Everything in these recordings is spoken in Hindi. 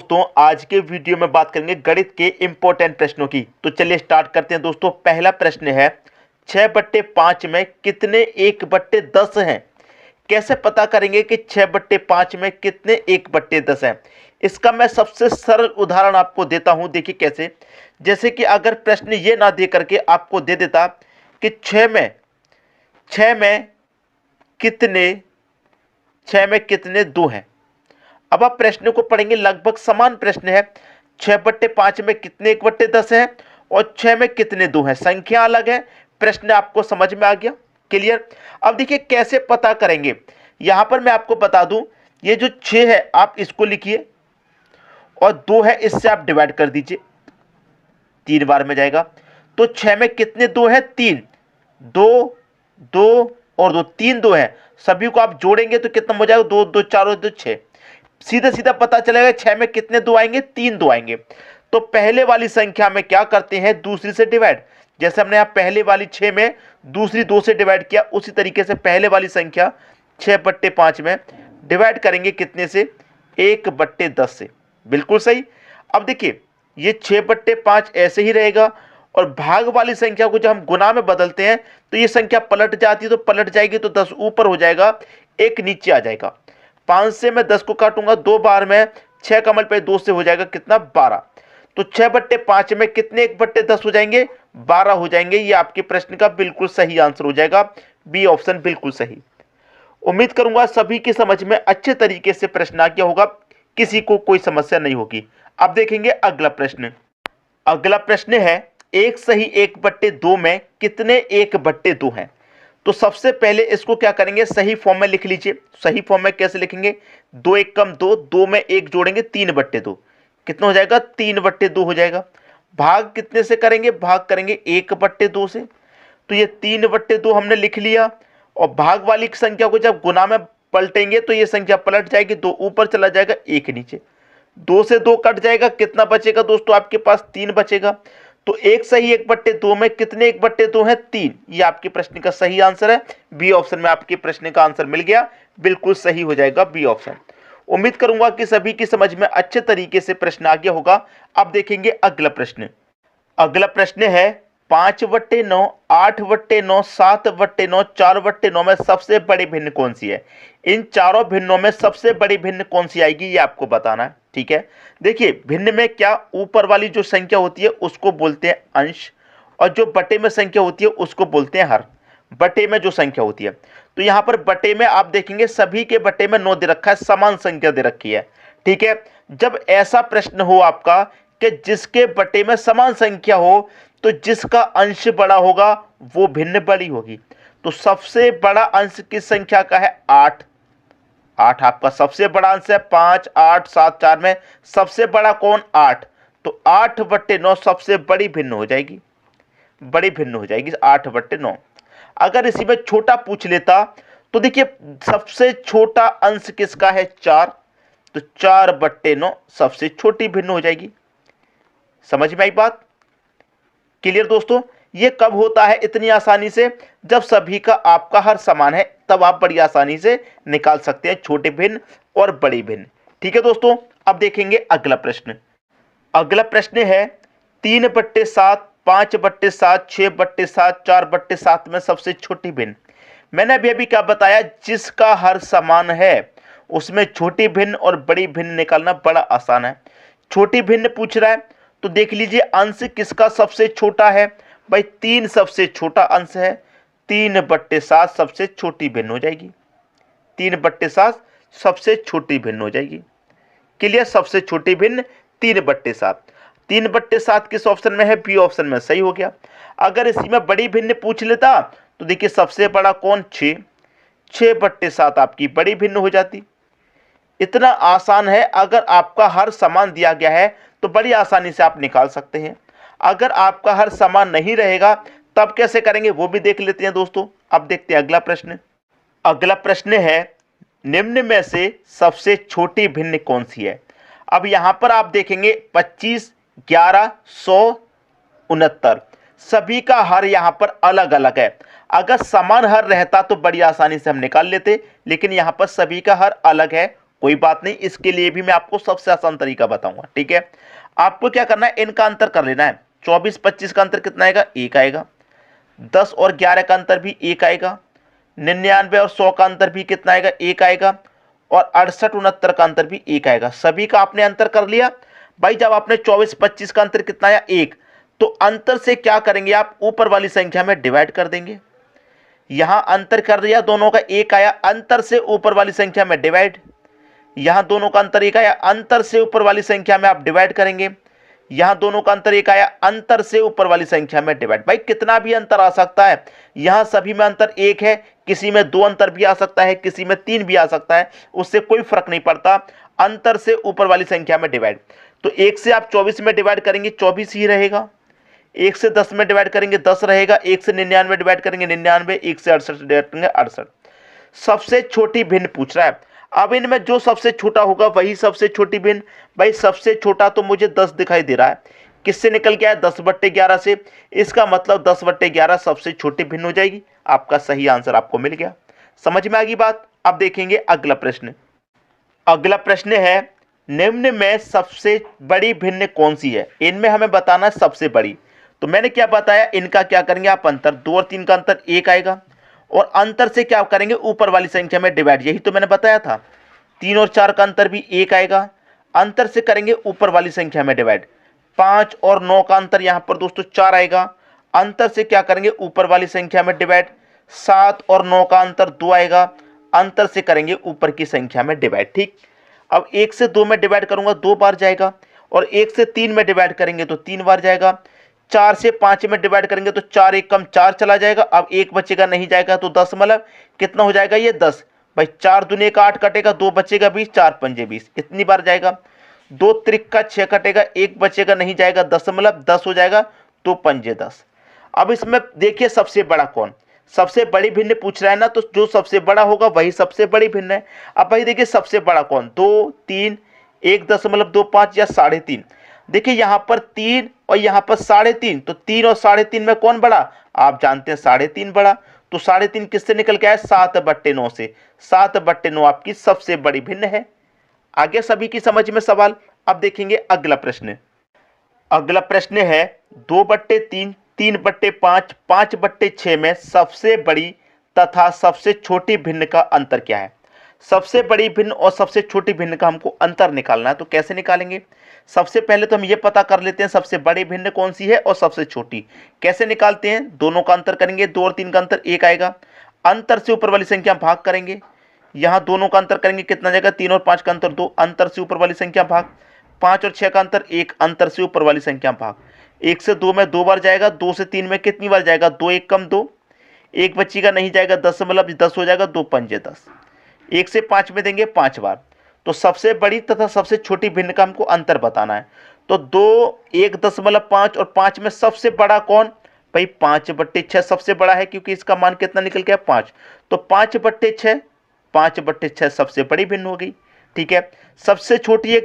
दोस्तों आज के वीडियो में बात करेंगे गणित के इंपॉर्टेंट प्रश्नों की। तो चलिए स्टार्ट करते हैं दोस्तों। पहला प्रश्न है 6/5 में कितने 1/10 हैं। कैसे पता करेंगे कि 6/5 में कितने 1/10 हैं। इसका मैं सबसे सरल उदाहरण आपको देता हूं। देखिए कैसे, जैसे कि अगर प्रश्न ये ना दे करके आपको दे देता कि 6 में कितने 2 हैं। अब आप प्रश्न को पढ़ेंगे, लगभग समान प्रश्न है। 6/5 में कितने 1/10 है और 6 में कितने 2 हैं। संख्या अलग है, प्रश्न आपको समझ में आ गया, क्लियर। अब देखिए कैसे पता करेंगे। यहां पर मैं आपको बता दूं, ये जो 6 है आप इसको लिखिए और 2 है इससे आप डिवाइड कर दीजिए, 3 बार में जाएगा। तो 6 में कितने 2 है, 3, 2 2 और 2, 3 2 है। सभी को आप जोड़ेंगे तो कितना हो जाएगा, 2 2 4 और 2 6। सीधा सीधा पता चलेगा 6 में कितने 2 आएंगे, 3 2 आएंगे। तो पहले वाली संख्या में क्या करते हैं, दूसरी से डिवाइड। जैसे हमने यहां पहले वाली 6 में दूसरी 2 से डिवाइड किया, उसी तरीके से पहले वाली संख्या 6/5 में डिवाइड करेंगे कितने से, 1/10 से। बिल्कुल सही। अब देखिए ये 6/5 ऐसे ही रहेगा और भाग वाली संख्या को जब हम गुना में बदलते हैं तो ये संख्या पलट जाती है। तो पलट जाएगी तो 10 ऊपर हो जाएगा, 1 नीचे आ जाएगा। 5 से मैं 10 को काटूंगा 2 बार में, 6 का मल्टीप्लाई 2 से हो जाएगा कितना, 12। तो 6/5 में कितने 1/10 हो जाएंगे, 12 हो जाएंगे। ये आपके प्रश्न का बिल्कुल सही आंसर हो जाएगा, बी ऑप्शन बिल्कुल सही। उम्मीद करूंगा सभी की समझ में अच्छे तरीके से प्रश्न आ गया होगा, किसी को कोई समस्या नहीं होगी। अब देखेंगे अगला प्रश्न। अगला प्रश्न है 1 सही 1/2 में कितने 1/2 हैं। तो सबसे पहले इसको क्या करेंगे, सही फॉर्म में लिख लीजिए। सही फॉर्म में कैसे लिखेंगे, 2 1 कम 2, 2 में 1 जोड़ेंगे 3/2, कितना हो जाएगा, 3/2 हो जाएगा। भाग कितने से करेंगे, भाग करेंगे 1/2 से। तो ये 3/2 हमने लिख लिया और भाग वाली संख्या को जब गुना में पलटेंगे तो ये संख्या पलट जाएगी, 2 ऊपर चला जाएगा, 1 नीचे। 2 से 2 कट जाएगा, कितना बचेगा दोस्तों आपके पास, 3 बचेगा। तो 1 सही 1/2 में कितने 1/2 है, 3। ये आपके प्रश्न का सही आंसर है। बी ऑप्शन में आपके प्रश्न का आंसर मिल गया, बिल्कुल सही हो जाएगा बी ऑप्शन। उम्मीद करूंगा कि सभी की समझ में अच्छे तरीके से प्रश्न आ गया होगा। अब देखेंगे अगला प्रश्न। अगला प्रश्न है 5/9, 8/9, 7/9, 4/9 में सबसे बड़ी भिन्न कौन सी है। इन चारों भिन्नों में सबसे बड़ी भिन्न कौन सी आएगी, ये आपको बताना है, ठीक है। देखिए भिन्न में क्या, ऊपर वाली जो संख्या होती है उसको बोलते हैं अंश और जो बटे में संख्या होती है उसको बोलते हैं हर। बटे में जो संख्या होती है, तो यहां पर बटे में आप देखेंगे सभी के बटे में 9 दे रखा है, समान संख्या दे रखी है, ठीक है। जब ऐसा प्रश्न हो आपका कि जिसके बटे में समान संख्या हो तो जिसका अंश बड़ा होगा वो भिन्न बड़ी होगी। तो सबसे बड़ा अंश किस संख्या का है, 8। 8 आपका सबसे बड़ा अंश है। 5 8 7 4 में सबसे बड़ा कौन, 8। तो 8/9 सबसे बड़ी भिन्न हो जाएगी, बड़ी भिन्न हो जाएगी 8/9। अगर इसी में छोटा पूछ लेता तो देखिए सबसे छोटा अंश किसका है, 4। तो 4/9 सबसे छोटी भिन्न हो जाएगी। समझ में आई बात, क्लियर दोस्तों। ये कब होता है इतनी आसानी से, जब सभी का आपका हर समान है, तब आप बड़ी आसानी से निकाल सकते हैं छोटे भिन्न और बड़ी भिन्न, ठीक है दोस्तों। अब देखेंगे अगला प्रश्न। अगला प्रश्न है 3/7, 5/7, 6/7, 4/7 में सबसे छोटी भिन्न। मैंने अभी अभी क्या बताया, जिसका हर समान है उसमें छोटी भिन्न और बड़ी भिन्न निकालना बड़ा आसान है। छोटी भिन्न पूछ रहा है तो देख लीजिए अंश किसका सबसे छोटा है, भाई 3 सबसे छोटा अंश है। 3/7 सबसे छोटी भिन्न हो जाएगी, 3/7 सबसे छोटी भिन्न हो जाएगी, क्लियर। सबसे छोटी भिन्न 3/7। 3/7 किस ऑप्शन में है, बी ऑप्शन में, सही हो गया। अगर इसी में बड़ी भिन्न पूछ लेता तो देखिए सबसे बड़ा कौन, 6। 6/7 आपकी बड़ी भिन्न हो जाती। इतना आसान है, अगर आपका हर समान दिया गया है तो बड़ी आसानी से आप निकाल सकते हैं। अगर आपका हर समान नहीं रहेगा तब कैसे करेंगे वो भी देख लेते हैं दोस्तों। अब देखते हैं अगला प्रश्न। अगला प्रश्न है निम्न में से सबसे छोटी भिन्न कौन सी है। अब यहां पर आप देखेंगे 25, 11, 100, 69, सभी का हर यहां पर अलग अलग है। अगर समान हर रहता तो बड़ी आसानी से हम निकाल लेते, लेकिन यहां पर सभी का हर अलग है, कोई बात नहीं, इसके लिए भी मैं आपको सबसे आसान तरीका बताऊंगा। ठीक है, आपको क्या करना है, इनका अंतर कर लेना है। 24-25 का अंतर कितना आएगा, 1 आएगा। 10 और 11 का अंतर भी 1 आएगा। 99 और 100 का अंतर भी कितना आएगा, 1 आएगा। और 68-69 का अंतर भी 1 आएगा। सभी का आपने अंतर कर लिया भाई। जब आपने 24-25 का अंतर कितना आया, 1, तो अंतर से क्या करेंगे आप, ऊपर वाली संख्या में डिवाइड कर देंगे। यहां अंतर कर दिया, दोनों का 1 आया, अंतर से ऊपर वाली संख्या में डिवाइड। यहां दोनों का अंतर 1 आया, अंतर से ऊपर वाली संख्या में आप डिवाइड करेंगे। यहां दोनों का अंतर 1 आया, अंतर से ऊपर वाली संख्या में डिवाइड। भाई कितना भी अंतर आ सकता है, यहां सभी में अंतर 1 है, किसी में 2 अंतर भी आ सकता है, किसी में 3 भी आ सकता है, उससे कोई फर्क नहीं पड़ता। अंतर से ऊपर वाली संख्या में डिवाइड। तो 1 से आप 24 में डिवाइड करेंगे 24 ही रहेगा। 1 से 10 में डिवाइड करेंगे 10 रहेगा। 1 से 99 डिवाइड करेंगे 99। 1 से 68 डिवाइड करेंगे 68। सबसे छोटी भिन्न पूछ रहा है। अब इनमें जो सबसे छोटा होगा वही सबसे छोटी भिन्न। भाई सबसे छोटा तो मुझे 10 दिखाई दे रहा है, किससे निकल गया है, 10/11 से। इसका मतलब 10/11 सबसे छोटी भिन्न हो जाएगी। आपका सही आंसर आपको मिल गया। समझ में आ गई बात। अब देखेंगे अगला प्रश्न। अगला प्रश्न है, निम्न में सबसे बड़ी भिन्न कौन सी है। इनमें हमें बताना है सबसे बड़ी। तो मैंने क्या बताया, इनका क्या करेंगे आप, अंतर। 2 और 3 का अंतर 1 आएगा, और अंतर से क्या करेंगे, ऊपर वाली संख्या में डिवाइड। यही तो मैंने बताया था। 3 और 4 का अंतर भी 1 आएगा, अंतर से करेंगे ऊपर वाली संख्या में डिवाइड। 5 और 9 का अंतर यहाँ पर दोस्तों 4 आएगा, अंतर से क्या करेंगे, ऊपर वाली संख्या में डिवाइड। 7 और 9 का अंतर 2 आएगा, अंतर से करेंगे ऊपर की संख्या में डिवाइड। ठीक, अब 1 से 2 में डिवाइड करूंगा 2 बार जाएगा, और 1 से 3 में डिवाइड करेंगे तो 3 बार जाएगा। 4 से 5 में डिवाइड करेंगे तो 4 एक कम 4 चला जाएगा। अब 1 बचेगा, नहीं जाएगा तो 10, मतलब कितना हो जाएगा ये 10। भाई 4 दूनी का 8 कटेगा, 2 बचेगा 20, 4 पंजे 20, इतनी बार जाएगा। 2 त्रिक का 6 कटेगा, 1 बचेगा, नहीं जाएगा, 10 मतलब 10 हो जाएगा, 2 पंजे 10। अब इसमें देखिए सबसे बड़ा कौन, सबसे बड़ी भिन्न पूछ रहा है ना, तो जो सबसे बड़ा होगा वही सबसे बड़ी भिन्न है। अब भाई देखिए सबसे बड़ा कौन, 2, 3, 1.25 या 3.5। देखिए यहाँ पर 3 और यहाँ पर 3.5, तो 3 और 3.5 में कौन बड़ा, आप जानते हैं 3.5 बड़ा। तो 3.5 किससे निकल के आया, 7/9 से। 7/9 आपकी सबसे बड़ी भिन्न है। आगे सभी की समझ में सवाल। अब देखेंगे अगला प्रश्न। अगला प्रश्न है 2/3, 3/5, 5/6 में सबसे बड़ी तथा सबसे छोटी भिन्न का अंतर क्या है। सबसे बड़ी भिन्न और सबसे छोटी भिन्न का हमको अंतर निकालना है। तो कैसे निकालेंगे, सबसे पहले तो हम ये पता कर लेते हैं सबसे बड़ी भिन्न कौन सी है और सबसे छोटी। कैसे निकालते हैं, दोनों का अंतर करेंगे। 2 और 3 का अंतर 1 आएगा, अंतर से ऊपर वाली संख्या भाग करेंगे। यहाँ दोनों का अंतर करेंगे, कितना जाएगा, 3 और 5 का अंतर 2, अंतर से ऊपर वाली संख्या भाग। 5 और 6 का अंतर 1, अंतर से ऊपर वाली संख्या भाग। 1 से 2 में 2 बार जाएगा, 2 से 3 में कितनी बार जाएगा, 2 एक कम 2, 1 बचेगा, नहीं जाएगा, 10 मतलब 10 हो जाएगा, 2 पंजे 10। 1 से 5 में देंगे 5 बार। तो सबसे बड़ी तथा सबसे छोटी भिन्न का हमको अंतर बताना है। तो 2, 1.5 और 5 में सबसे बड़ा कौन, भाई 5/6 सबसे बड़ा है, क्योंकि इसका मान कितना निकल गया 5। तो 5/6, 5/6 सबसे बड़ी भिन्न हो गई। ठीक है, सबसे छोटी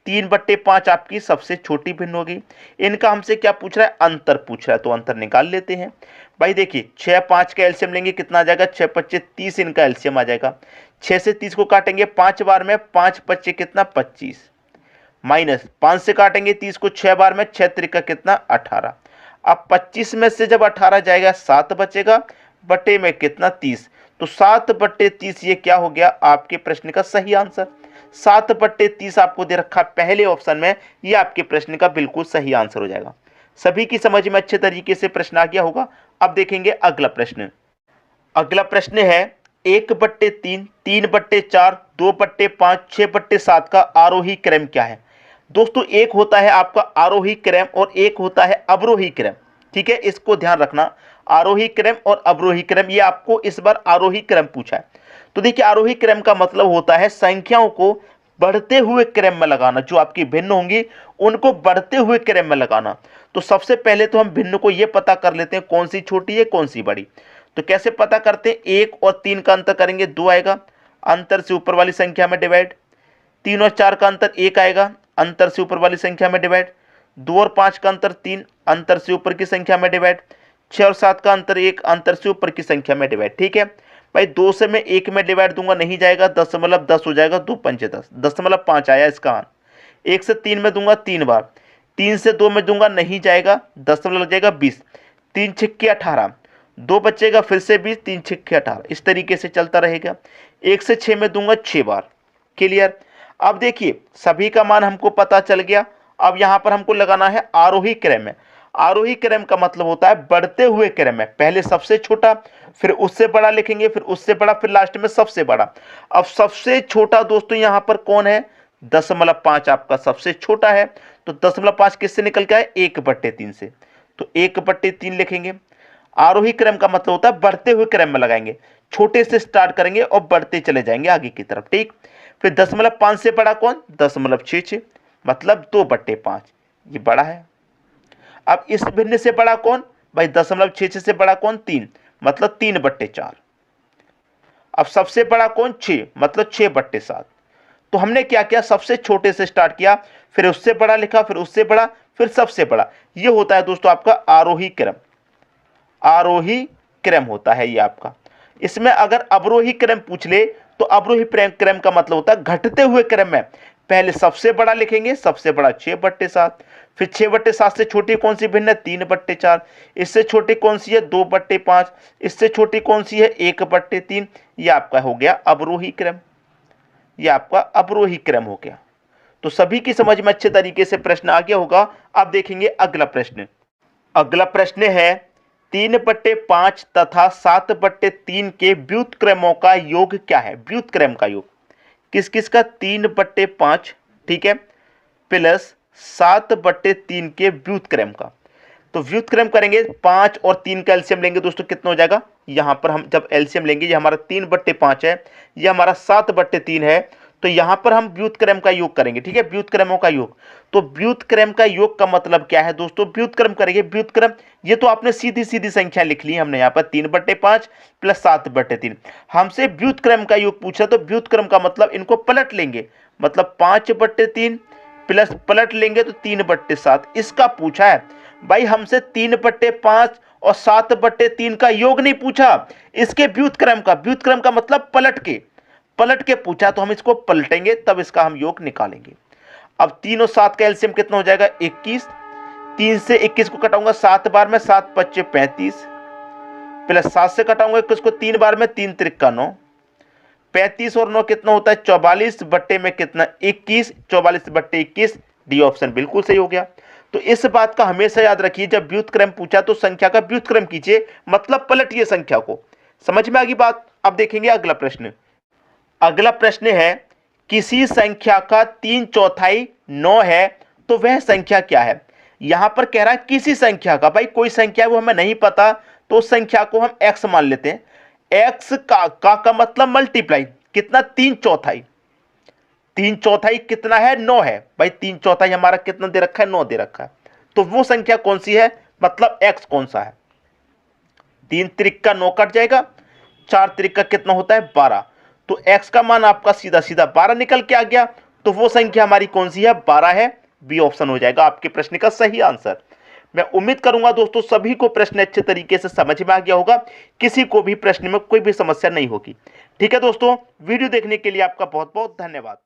1.3/5 आपकी सबसे छोटी भिन्न हो गई। इनका हमसे क्या पूछ रहा है, अंतर पूछ रहा है, तो अंतर निकाल लेते हैं। भाई देखिए 6, 5 का एलसीएम लेंगे, कितना आ जाएगा, 6×5 30, इनका एलसीएम आ जाएगा। 6 से 30 को काटेंगे 5 बार में, 5×5 कितना 25, माइनस 5 से काटेंगे 30 को 6 बार में, 6 त्रिका कितना 18। अब 25 में से जब 18 जाएगा 7 बचेगा, बटे में कितना 30। तो 7/30 ये क्या हो गया, आपके प्रश्न का सही आंसर। 7/30 आपको दे रखा पहले ऑप्शन में, ये आपके प्रश्न का बिल्कुल सही आंसर हो जाएगा। सभी की समझ में अच्छे तरीके से प्रश्न आ गया होगा। अब देखेंगे अगला प्रश्न। अगला प्रश्न है 1/3, 3/4, 2/5, 6/7 का आरोही क्रम क्या है। दोस्तों एक होता है आपका आरोही क्रम और एक होता है अवरोही क्रम। ठीक है, इसको ध्यान रखना, आरोही क्रम और अवरोही क्रम, ये आपको इस बार आरोही क्रम पूछा है। तो देखिए आरोही क्रम का मतलब होता है संख्याओं को बढ़ते हुए क्रम में लगाना, जो आपकी भिन्न होंगी उनको बढ़ते हुए क्रम में लगाना। तो सबसे पहले तो हम भिन्न को ये पता कर लेते हैं कौन सी छोटी है कौन सी बड़ी। तो कैसे पता करते हैं, 1 और 3 का अंतर करेंगे 2 आएगा, अंतर से ऊपर वाली संख्या में डिवाइड। 3 और 4 का अंतर 1 आएगा, अंतर से ऊपर वाली संख्या में डिवाइड। 2 और 5 का अंतर 3, अंतर से ऊपर की संख्या में डिवाइड। 6 और 7 का अंतर 1, अंतर से ऊपर की संख्या में डिवाइड। ठीक है, भाई 2 से मैं 1 में डिवाइड दूंगा नहीं जाएगा, 10 हो जाएगा, 2 पंचे 10, 10.5 आया इसका मान। 1 से 3 में दूंगा 3 बार, 3 से 2 में दूंगा नहीं जाएगा, 10 लग जाएगा 20, 3 छिक्के 18, 2 बचेगा फिर से 20, 3 छिक्के 18, इस तरीके से चलता रहेगा। 1 से 6 में दूंगा 6 बार। क्लियर। अब देखिए सभी का मान हमको पता चल गया। अब यहाँ पर हमको लगाना है आरोही क्रम में। आरोही क्रम का मतलब होता है बढ़ते हुए क्रम में, पहले सबसे छोटा फिर उससे बड़ा लिखेंगे, फिर उससे बड़ा, फिर लास्ट में सबसे बड़ा। अब सबसे छोटा दोस्तों यहाँ पर कौन है? 10.5 आपका सबसे छोटा है, तो 10.5 किससे निकल के आए? 1/3 से, तो 1/3 लिखेंगे। आरोही क्रम का मतलब होता है बढ़ते हुए क्रम में लगाएंगे, छोटे से स्टार्ट करेंगे और बढ़ते चले जाएंगे आगे की तरफ। ठीक। फिर 10.5 से बड़ा कौन? 10.66, मतलब 2/5, ये बड़ा है। अब इस भिन्न से बड़ा कौन? भाई 10.66 से बड़ा कौन? 3, मतलब 3/4। अब सबसे बड़ा कौन? 6, मतलब 6/7। तो हमने क्या किया? सबसे छोटे से स्टार्ट किया, फिर उससे बड़ा लिखा, फिर उससे बड़ा, फिर सबसे बड़ा। ये होता है दोस्तों आपका आरोही क्रम। आरोही क्रम होता है ये आपका। इसमें अगर अवरोही क्रम पूछ ले तो अवरोही क्रम का मतलब होता है घटते हुए क्रम में पहले सबसे बड़ा लिखेंगे, सबसे बड़ा 6/7, फिर 6/7 से छोटी कौन सी भिन्न है? 3/4, इससे छोटी कौन सी है? 2/5, इससे छोटी कौन सी है? 1/3। ये आपका हो गया अवरोही क्रम, ये आपका अवरोही क्रम हो गया। तो सभी की समझ में अच्छे तरीके से प्रश्न आ गया होगा। अब देखेंगे अगला प्रश्न। अगला प्रश्न है 3/5 तथा 7/3 के व्युत्क्रमों का योग क्या है? व्युत्क्रम का योग किस किस का? 3/5, ठीक है, प्लस 7/3 के व्युत्क्रम का। तो व्युत्क्रम करेंगे, 5 और 3 का एलसीएम लेंगे दोस्तों, कितना हो जाएगा? यहां पर हम जब एलसीएम लेंगे, ये हमारा 3/5 है, ये हमारा 7/3 है, तो यहां पर हम व्युत्क्रम का योग करेंगे। ठीक है, व्युत्क्रमों का योग। तो व्युत्क्रम का योग का मतलब क्या है दोस्तों? व्युत्क्रम करेंगे, व्युत्क्रम, ये तो आपने सीधी सीधी संख्या लिख ली हमने यहाँ पर 3/5 प्लस 7/3। हमसे व्युत्क्रम का योग पूछा, तो व्युत्क्रम का मतलब इनको पलट लेंगे, मतलब 5/3 प्लस पलट लेंगे तो 3/7, इसका पूछा है। भाई हमसे 3/5 और 7/3 का योग नहीं पूछा, इसके व्युत्क्रम का। व्युत्क्रम का मतलब पलट के पूछा, तो हम इसको पलटेंगे तब इसका हम योग निकालेंगे। अब 3 और 7 का एलसीएम कितना हो जाएगा? 21। 3 से 21 को कटाऊंगा 7 बार में, 7 5 35, प्लस 7 से कटाऊंगा 21 को 3 बार में, 3 त्रिका 9, 35 और 9 कितना होता है? 44 बट्टे में कितना? 21, 44/21, डी ऑप्शन बिल्कुल सही हो गया। तो इस बात का हमेशा याद रखिए, जब व्युत्क्रम पूछा तो संख्या का व्युत्क्रम कीजिए, मतलब पलटिए संख्या को। समझ में आ गई बात? अब देखेंगे अगला प्रश्न। अगला प्रश्न है किसी संख्या का 3/4 9 है तो वह संख्या क्या है? यहां पर कह रहा है किसी संख्या का। भाई कोई संख्या है वो हमें नहीं पता, तो उस संख्या को हम x मान लेते हैं। x का मतलब मल्टीप्लाई, कितना? 3/4। 3/4 कितना है? 9 है। भाई 3/4 हमारा कितना दे रखा है? 9 दे रखा है। तो वो संख्या कौन सी है, मतलब x कौन सा है? 3 त्रिका 9 कट जाएगा, 4 त्रिका कितना होता है? 12। तो x का मान आपका सीधा सीधा 12 निकल के आ गया। तो वो संख्या हमारी कौन सी है? 12 है। बी ऑप्शन हो जाएगा आपके प्रश्न का सही आंसर। मैं उम्मीद करूंगा दोस्तों सभी को प्रश्न अच्छे तरीके से समझ में आ गया होगा, किसी को भी प्रश्न में कोई भी समस्या नहीं होगी। ठीक है दोस्तों, वीडियो देखने के लिए आपका बहुत बहुत धन्यवाद।